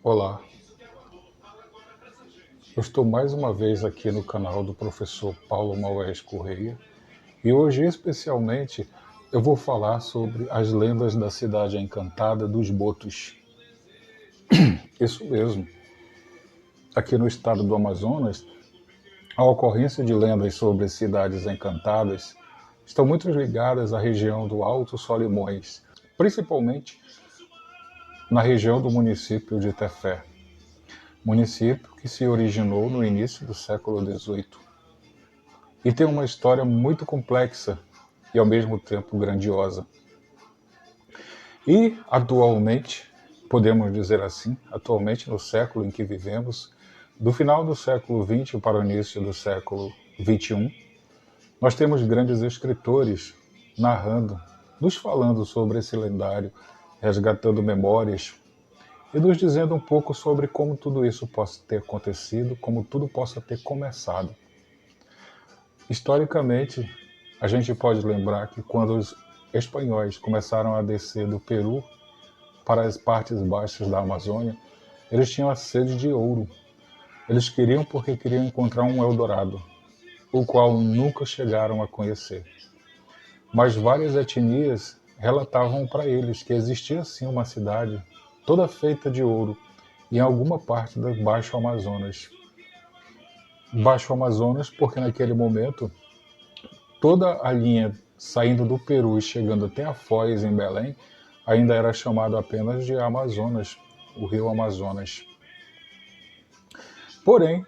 Olá, eu estou mais uma vez aqui no canal do professor Paulo Maués Correia e hoje especialmente eu vou falar sobre as lendas da cidade encantada dos Botos. Isso mesmo, aqui no estado do Amazonas, a ocorrência de lendas sobre cidades encantadas estão muito ligadas à região do Alto Solimões, principalmente na região do município de Tefé, município que se originou no início do século XVIII e tem uma história muito complexa e ao mesmo tempo grandiosa. E atualmente, podemos dizer assim, atualmente no século em que vivemos, do final do século XX para o início do século XXI, nós temos grandes escritores narrando, nos falando sobre esse lendário, resgatando memórias e nos dizendo um pouco sobre como tudo isso possa ter acontecido, como tudo possa ter começado. Historicamente, a gente pode lembrar que quando os espanhóis começaram a descer do Peru para as partes baixas da Amazônia, eles tinham a sede de ouro. Eles queriam encontrar um Eldorado, o qual nunca chegaram a conhecer. Mas várias etnias relatavam para eles que existia sim uma cidade toda feita de ouro em alguma parte do Baixo Amazonas. Baixo Amazonas porque naquele momento toda a linha saindo do Peru e chegando até a Foz, em Belém, ainda era chamado apenas de Amazonas, o rio Amazonas. Porém,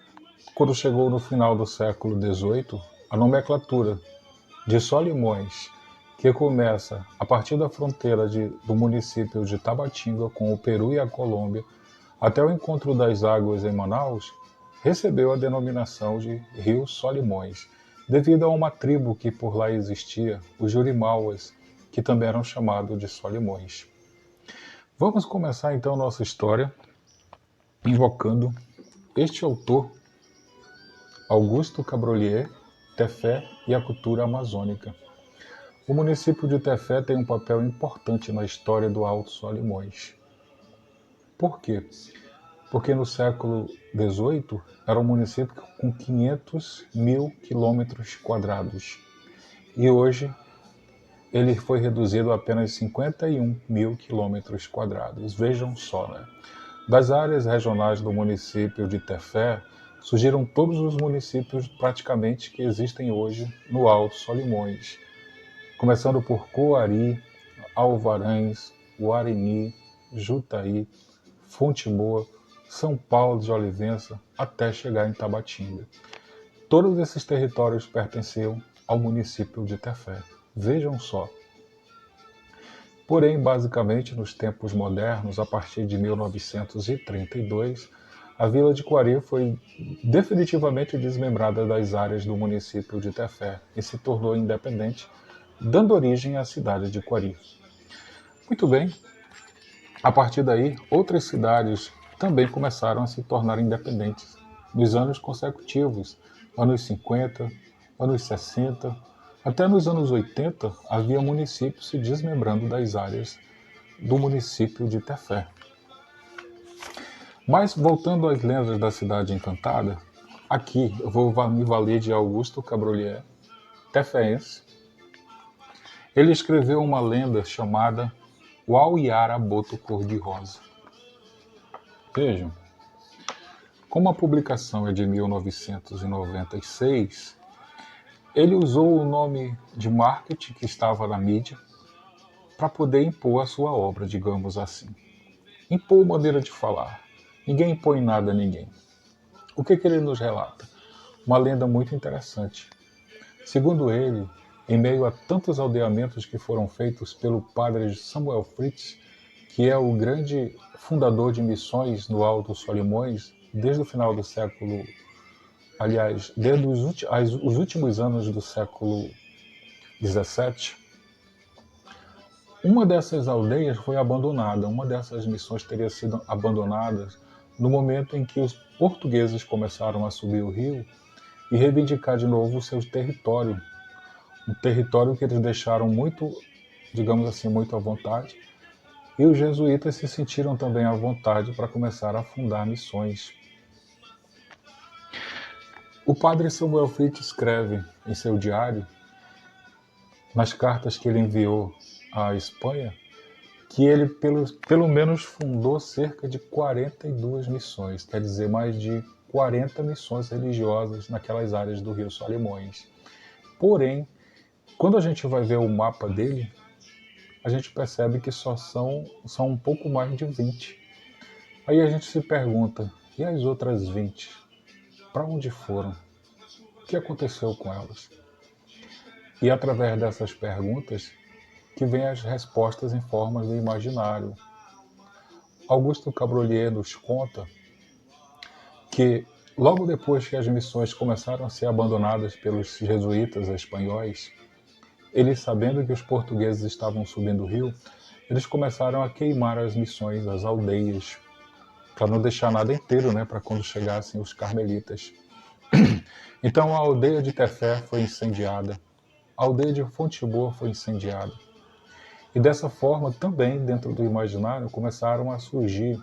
quando chegou no final do século XVIII, a nomenclatura de Solimões, que começa a partir da fronteira do município de Tabatinga com o Peru e a Colômbia, até o encontro das águas em Manaus, recebeu a denominação de Rio Solimões, devido a uma tribo que por lá existia, os Jurimauas, que também eram chamados de Solimões. Vamos começar então nossa história invocando este autor, Augusto Cabrolier, Tefé e a cultura amazônica. O município de Tefé tem um papel importante na história do Alto Solimões. Por quê? Porque no século XVIII era um município com 500 mil quilômetros quadrados e hoje ele foi reduzido a apenas 51 mil quilômetros quadrados. Vejam só, né? Das áreas regionais do município de Tefé surgiram todos os municípios praticamente que existem hoje no Alto Solimões, começando por Coari, Alvarães, Guarini, Jutaí, Fonte Boa, São Paulo de Olivença, até chegar em Tabatinga. Todos esses territórios pertenciam ao município de Tefé. Vejam só. Porém, basicamente, nos tempos modernos, a partir de 1932, a vila de Coari foi definitivamente desmembrada das áreas do município de Tefé e se tornou independente, dando origem à cidade de Coari. Muito bem, a partir daí, outras cidades também começaram a se tornar independentes nos anos consecutivos, anos 50, anos 60, até nos anos 80 havia municípios se desmembrando das áreas do município de Tefé. Mas voltando às lendas da cidade encantada, aqui eu vou me valer de Augusto Cabrolier, teféense. Ele escreveu uma lenda chamada Uauiara Boto Cor-de-Rosa. Vejam, como a publicação é de 1996, ele usou o nome de marketing que estava na mídia para poder impor a sua obra, digamos assim. Impor maneira de falar. Ninguém impõe nada a ninguém. O que ele nos relata? Uma lenda muito interessante. Segundo ele, em meio a tantos aldeamentos que foram feitos pelo padre Samuel Fritz, que é o grande fundador de missões no Alto Solimões, desde o final do século, aliás, desde os últimos anos do século XVII, uma dessas aldeias foi abandonada, uma dessas missões teria sido abandonada no momento em que os portugueses começaram a subir o rio e reivindicar de novo o seu território, um território que eles deixaram muito, digamos assim, muito à vontade, E os jesuítas se sentiram também à vontade para começar a fundar missões. O padre Samuel Fritz escreve em seu diário, nas cartas que ele enviou à Espanha, que ele pelo menos fundou cerca de 42 missões, quer dizer, mais de 40 missões religiosas naquelas áreas do Rio Solimões. Porém, quando a gente vai ver o mapa dele, a gente percebe que são um pouco mais de 20. Aí a gente se pergunta, e as outras 20? Para onde foram? O que aconteceu com elas? E através dessas perguntas que vêm as respostas em formas do imaginário. Augusto Cabrolier nos conta que logo depois que as missões começaram a ser abandonadas pelos jesuítas espanhóis, eles, sabendo que os portugueses estavam subindo o rio, eles começaram a queimar as missões, as aldeias, para não deixar nada inteiro, né, para quando chegassem os carmelitas. Então a aldeia de Tefé foi incendiada, a aldeia de Fonte Boa foi incendiada. E dessa forma, também, dentro do imaginário, começaram a surgir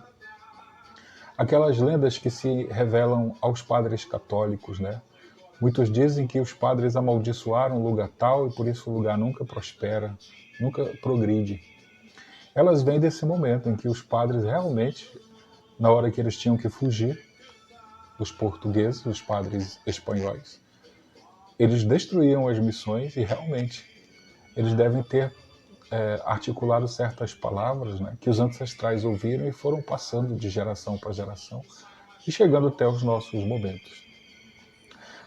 aquelas lendas que se revelam aos padres católicos, né? Muitos dizem que os padres amaldiçoaram o lugar tal e por isso o lugar nunca prospera, nunca progride. Elas vêm desse momento em que os padres realmente, na hora que eles tinham que fugir dos portugueses, os padres espanhóis, eles destruíam as missões e realmente eles devem ter articulado certas palavras, né, que os ancestrais ouviram e foram passando de geração para geração e chegando até os nossos momentos.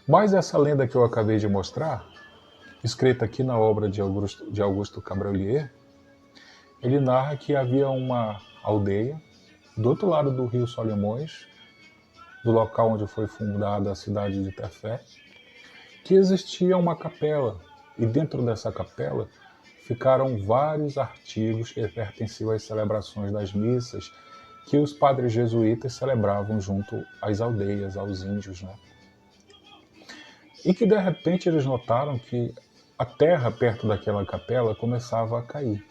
Mas essa lenda que eu acabei de mostrar, escrita aqui na obra de Augusto Cabrolier, ele narra que havia uma aldeia do outro lado do rio Solimões, do local onde foi fundada a cidade de Tefé, que existia uma capela, e dentro dessa capela ficaram vários artigos que pertenciam às celebrações das missas que os padres jesuítas celebravam junto às aldeias, aos índios, né? E que de repente eles notaram que a terra perto daquela capela começava a cair.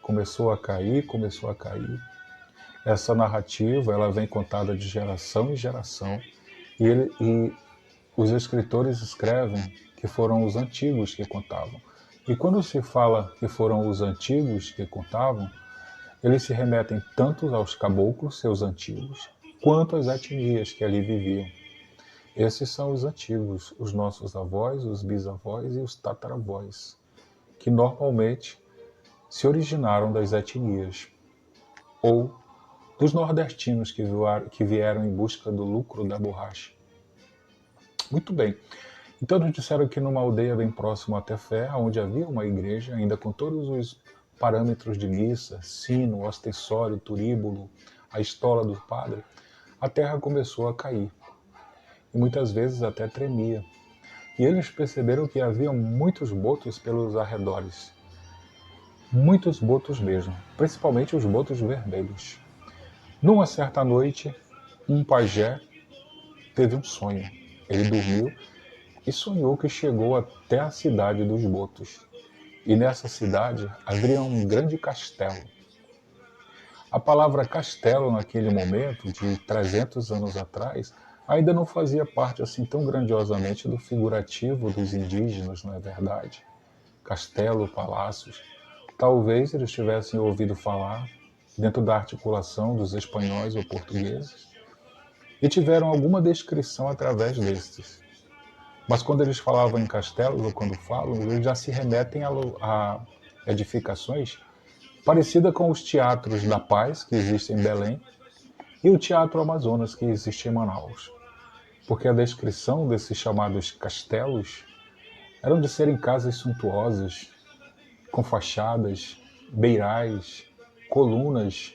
Começou a cair. Essa narrativa ela vem contada de geração em geração e os escritores escrevem que foram os antigos que contavam. E quando se fala que foram os antigos que contavam, eles se remetem tanto aos caboclos, seus antigos, quanto às etnias que ali viviam. Esses são os antigos, os nossos avós, os bisavós e os tataravós, que normalmente se originaram das etnias, ou dos nordestinos que vieram em busca do lucro da borracha. Muito bem. Então nos disseram que numa aldeia bem próxima a Tefé, onde havia uma igreja, ainda com todos os parâmetros de missa, sino, ostensório, turíbulo, a estola do padre, a terra começou a cair. E muitas vezes até tremia. E eles perceberam que havia muitos botos pelos arredores. Muitos botos mesmo, principalmente os botos vermelhos. Numa certa noite, um pajé teve um sonho. Ele dormiu e sonhou que chegou até a cidade dos botos. E nessa cidade havia um grande castelo. A palavra castelo naquele momento, de 300 anos atrás, ainda não fazia parte assim tão grandiosamente do figurativo dos indígenas, não é verdade? Castelo, palácios. Talvez eles tivessem ouvido falar dentro da articulação dos espanhóis ou portugueses e tiveram alguma descrição através destes. Mas quando eles falavam em castelos, ou quando falam, eles já se remetem a edificações parecidas com os teatros da Paz, que existem em Belém, e o Teatro Amazonas, que existe em Manaus. Porque a descrição desses chamados castelos eram de serem casas suntuosas, com fachadas, beirais, colunas,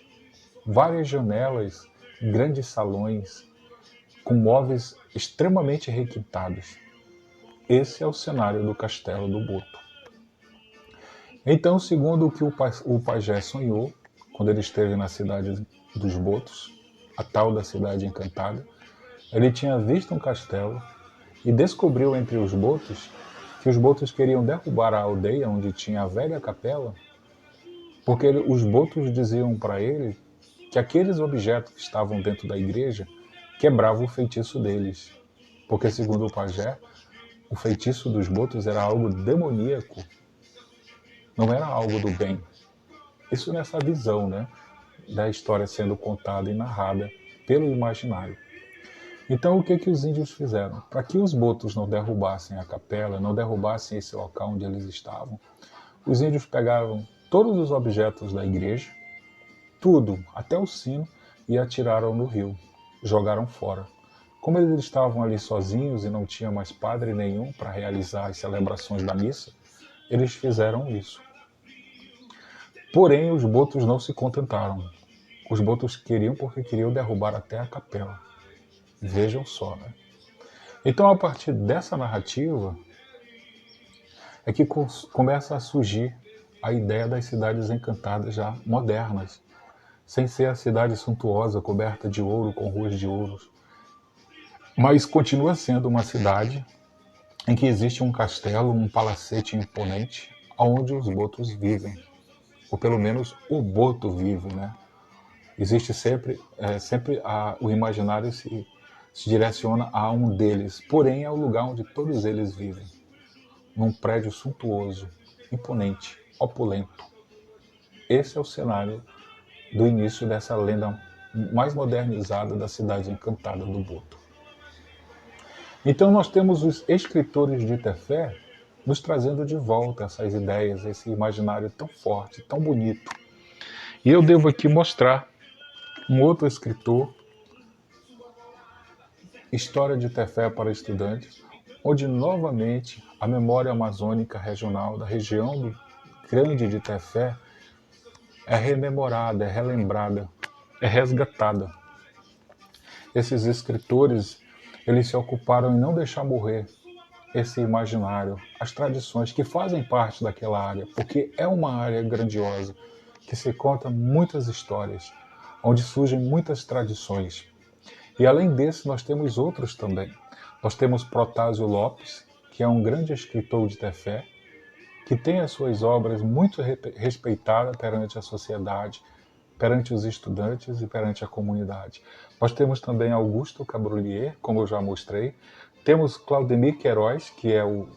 várias janelas, grandes salões, com móveis extremamente requintados. Esse é o cenário do Castelo do Boto. Então, segundo o que o pajé sonhou, quando ele esteve na cidade dos Botos, a tal da cidade encantada, ele tinha visto um castelo e descobriu entre os botos que os botos queriam derrubar a aldeia onde tinha a velha capela porque os botos diziam para ele que aqueles objetos que estavam dentro da igreja quebravam o feitiço deles, porque segundo o pajé, o feitiço dos botos era algo demoníaco, não era algo do bem. Isso nessa visão, né, da história sendo contada e narrada pelo imaginário. Então, o que que os índios fizeram? Para que os botos não derrubassem a capela, não derrubassem esse local onde eles estavam, os índios pegaram todos os objetos da igreja, tudo, até o sino, e atiraram no rio, jogaram fora. Como eles estavam ali sozinhos e não tinha mais padre nenhum para realizar as celebrações da missa, eles fizeram isso. Porém, os botos não se contentaram. Os botos queriam porque queriam derrubar até a capela. Vejam só, né? Então, a partir dessa narrativa, é que começa a surgir a ideia das cidades encantadas já modernas, sem ser a cidade suntuosa, coberta de ouro, com ruas de ouro, mas continua sendo uma cidade em que existe um castelo, um palacete imponente, onde os botos vivem, ou pelo menos o boto vive, né? Existe sempre o imaginário se direciona a um deles, porém é o lugar onde todos eles vivem, num prédio suntuoso, imponente, opulento. Esse é o cenário do início dessa lenda mais modernizada da cidade encantada do Boto. Então nós temos os escritores de Tefé nos trazendo de volta essas ideias, esse imaginário tão forte, tão bonito. E eu devo aqui mostrar um outro escritor, História de Tefé para Estudantes, onde novamente a memória amazônica regional da região grande de Tefé é rememorada, é relembrada, é resgatada. Esses escritores, eles se ocuparam em não deixar morrer esse imaginário, as tradições que fazem parte daquela área, porque é uma área grandiosa, que se conta muitas histórias, onde surgem muitas tradições. E além desse, nós temos outros também. Nós temos Protásio Lopes, que é um grande escritor de Tefé, que tem as suas obras muito respeitadas perante a sociedade, perante os estudantes e perante a comunidade. Nós temos também Augusto Cabrolier, como eu já mostrei. Temos Claudemir Queiroz, que é o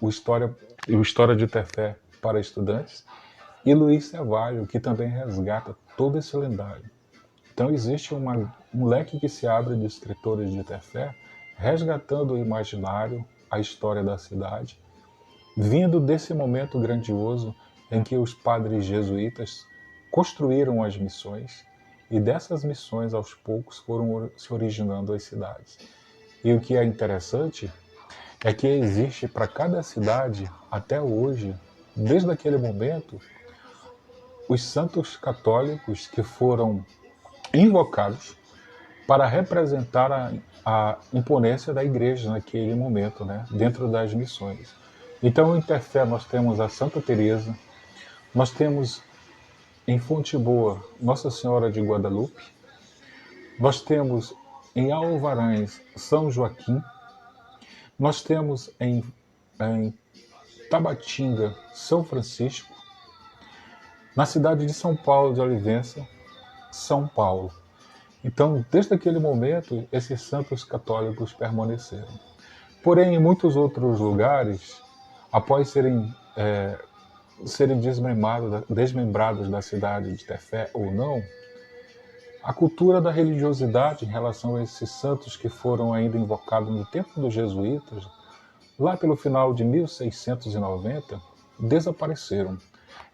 História de Tefé para estudantes. E Luiz Cevalho, que também resgata todo esse lendário. Então existe um leque que se abre de escritores de Tefé, resgatando o imaginário, a história da cidade, vindo desse momento grandioso em que os padres jesuítas construíram as missões e dessas missões aos poucos foram se originando as cidades. E o que é interessante é que existe para cada cidade, até hoje, desde aquele momento, os santos católicos que foram invocados para representar a imponência da igreja naquele momento, né, dentro das missões. Então, em Tefé, nós temos a Santa Teresa, nós temos em Fonte Boa Nossa Senhora de Guadalupe, nós temos em Alvarães São Joaquim, nós temos em Tabatinga São Francisco, na cidade de São Paulo de Olivença, São Paulo. Então, desde aquele momento, esses santos católicos permaneceram. Porém, em muitos outros lugares, após serem desmembrados da cidade de Tefé ou não, a cultura da religiosidade em relação a esses santos que foram ainda invocados no tempo dos jesuítas, lá pelo final de 1690, desapareceram.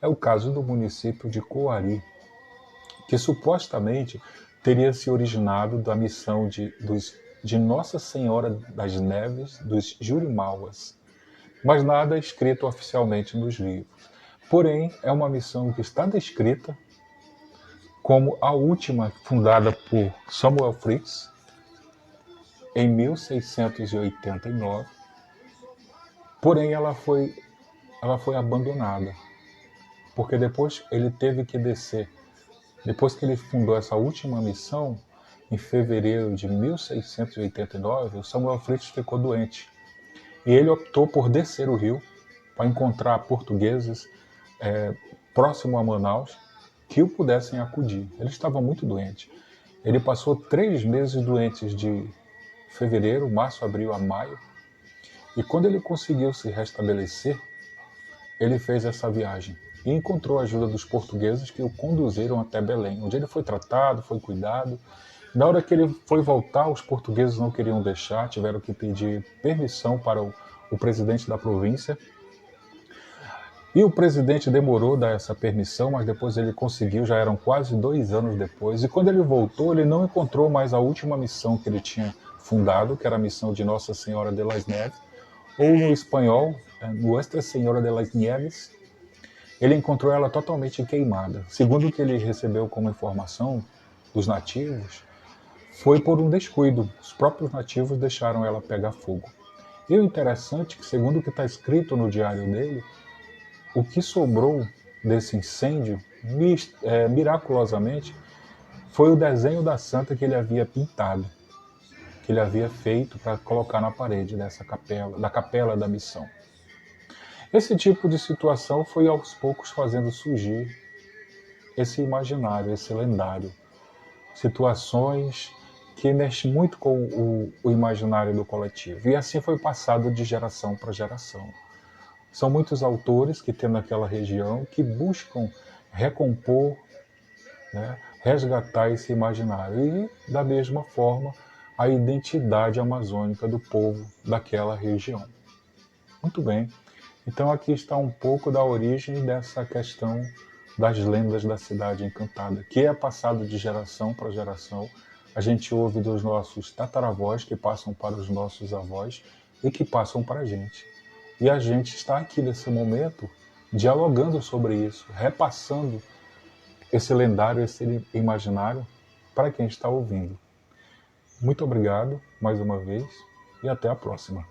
É o caso do município de Coari, que supostamente teria se originado da missão de Nossa Senhora das Neves dos Jurimauas, mas nada é escrito oficialmente nos livros. Porém, é uma missão que está descrita como a última fundada por Samuel Fritz em 1689, porém ela foi abandonada, porque depois ele teve que descer. Depois que ele fundou essa última missão, em fevereiro de 1689, o Samuel Fritz ficou doente. E ele optou por descer o rio para encontrar portugueses próximo a Manaus, que o pudessem acudir. Ele estava muito doente. Ele passou 3 meses doentes de fevereiro, março, abril a maio, e quando ele conseguiu se restabelecer, ele fez essa viagem e encontrou a ajuda dos portugueses que o conduziram até Belém, onde ele foi tratado, foi cuidado. Na hora que ele foi voltar, os portugueses não queriam deixar, tiveram que pedir permissão para o presidente da província. E o presidente demorou a dar essa permissão, mas depois ele conseguiu, já eram quase 2 anos depois. E quando ele voltou, ele não encontrou mais a última missão que ele tinha fundado, que era a missão de Nossa Senhora de las Neves, ou no espanhol, Nuestra Senhora de las Nieves. Ele encontrou ela totalmente queimada. Segundo o que ele recebeu como informação dos nativos, foi por um descuido. Os próprios nativos deixaram ela pegar fogo. E o interessante é que, segundo o que está escrito no diário dele, o que sobrou desse incêndio, miraculosamente, foi o desenho da santa que ele havia pintado, que ele havia feito para colocar na parede dessa capela, da capela da missão. Esse tipo de situação foi aos poucos fazendo surgir esse imaginário, esse lendário. Situações que mexem muito com o imaginário do coletivo. E assim foi passado de geração para geração. São muitos autores que tem naquela região que buscam recompor, né, resgatar esse imaginário e, da mesma forma, a identidade amazônica do povo daquela região. Muito bem. Então aqui está um pouco da origem dessa questão das lendas da Cidade Encantada, que é passado de geração para geração. A gente ouve dos nossos tataravós, que passam para os nossos avós e que passam para a gente. E a gente está aqui nesse momento dialogando sobre isso, repassando esse lendário, esse imaginário para quem está ouvindo. Muito obrigado mais uma vez e até a próxima.